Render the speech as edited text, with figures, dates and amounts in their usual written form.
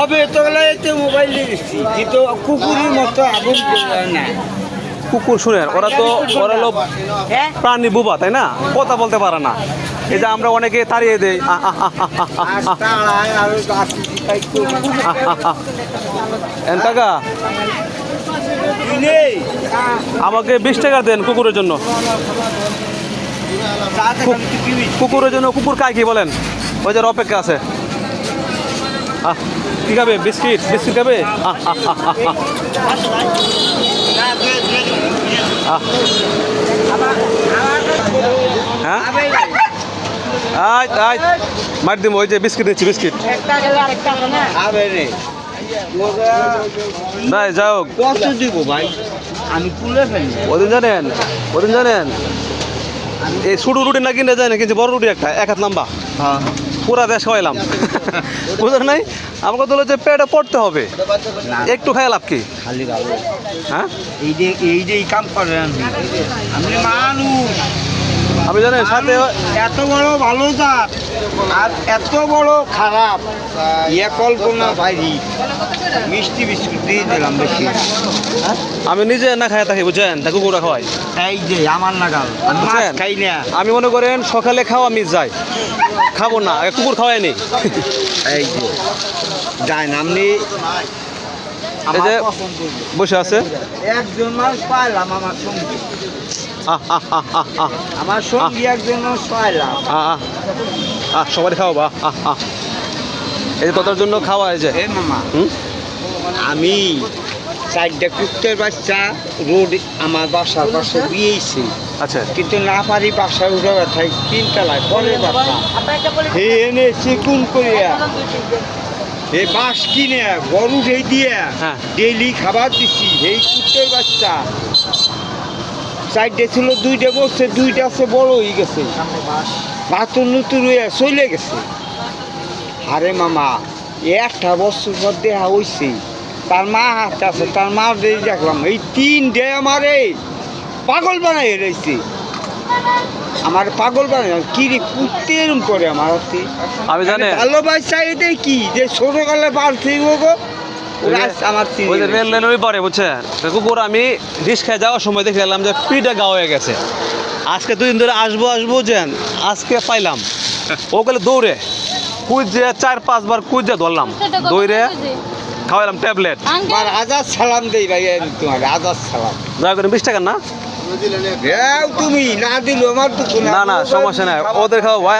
অবে তো এতে মোবাইল দিচ্ছি কিন্তু কুকুরের মতো আগুন না। কুকুর শুনেন, ওরা হলো প্রাণী বুবা, তাই না? কথা বলতে পারে না। এই যে আমরা অনেকে তাড়িয়ে দেই, কাকা আমাকে 20 টাকা দেন কুকুরের জন্য। কুকুরের জন্য কুকুর খায় কি বলেন? ওই যে অপেক্ষা আছে। কি খাবে? বিস্কিট খাবে? হ্যাঁ মার দিব। ওই যে বিস্কিট দিচ্ছি, বিস্কিট ভাই যাও। কত দিব ভাই? আমি তুলে ফেলি। ওদিন জানেন এই ছোট রুটি না কিনে যায় না, কিন্তু বড় রুটি একটা 1 হাত লম্বা, পুরা দেশ খাওয়াইলাম। বুঝলেন নাই? আমাকে তো হচ্ছে পেটে পড়তে হবে, একটু খাই লাভ কি? খালি ভালো। হ্যাঁ এই যে কাম করেন আমি মানুষ। আমি জানেন সাথে এত বড় ভালো জাত আর এত বড় খারাপ কল্পনা বাইরি। মিষ্টি বিস্কুট দিয়ে দিলাম বেশি। আমি নিজে না খাই থাকি, বুঝছেন? তা কুকুরা খাওয়াই। এই যে আমার নাগাল আমি মাছ খাই না। আমি মনে করেন সকালে খাওয়া মিস যাই, খাবো না, কুকুর খাওয়াই নেই। এই যে যাই না আপনি এই যে বসে আছে একজন মানুষ পাইলাম আমার সঙ্গী। আমার সঙ্গী একজন মানুষ পাইলাম। সবাই খাওয়াবা। এই যে তোদের জন্য খাওয়া। এই যে মামা আমি 4টা কুত্তের বাচ্চা রোড আমার বাসার পাশে দিয়েছি। আচ্ছা, কিন্তু না পারি বাসায় উঠে ব্যথায় 3 তলায় পরের বাসা হে এনে চিকুন করিয়া এই বাঁশ কিনে গরু ঢেই দিয়ে ডেইলি খাবার দিছি। এই কুত্তের বাচ্চা 4টে ছিল, 2টে বসছে, 2টা আছে বড় হয়ে গেছে, বাতুর নতুন হয়ে চলে গেছে। আরে মামা 1টা বছর পর দেখা হয়েছে। তার মা হাতে আছে, তার মা দেখলাম এই 3টে আমারে পাগল বানাই রয়েছে। আমার পাগল বানাই কি রে কুত্তে এরম করে আমার হাতে। আমি জানি ভালোবাসা এটাই কি যে ছোটকালে পারছি গো আমার পরে, বুঝছেন? কুকুর আমি রিক্সায় যাওয়ার সময় দেখে গেলাম যে পিঠে গা হয়ে গেছে। আজকে 2 দিন ধরে আসবো যেন আজকে পাইলাম। ও গেলে দৌড়ে কুইজে 4-5 বার কুইজে ধরলাম, দৌড়ে খাওয়াইলাম ট্যাবলেট। আজাদ সালাম দেই ভাই, তোমার আজাদ সালাম। দয়া করে 20 টাকা না তুমি না দিল আমার তো না সমস্যা নাই, ওদের খাওয়া ভাই।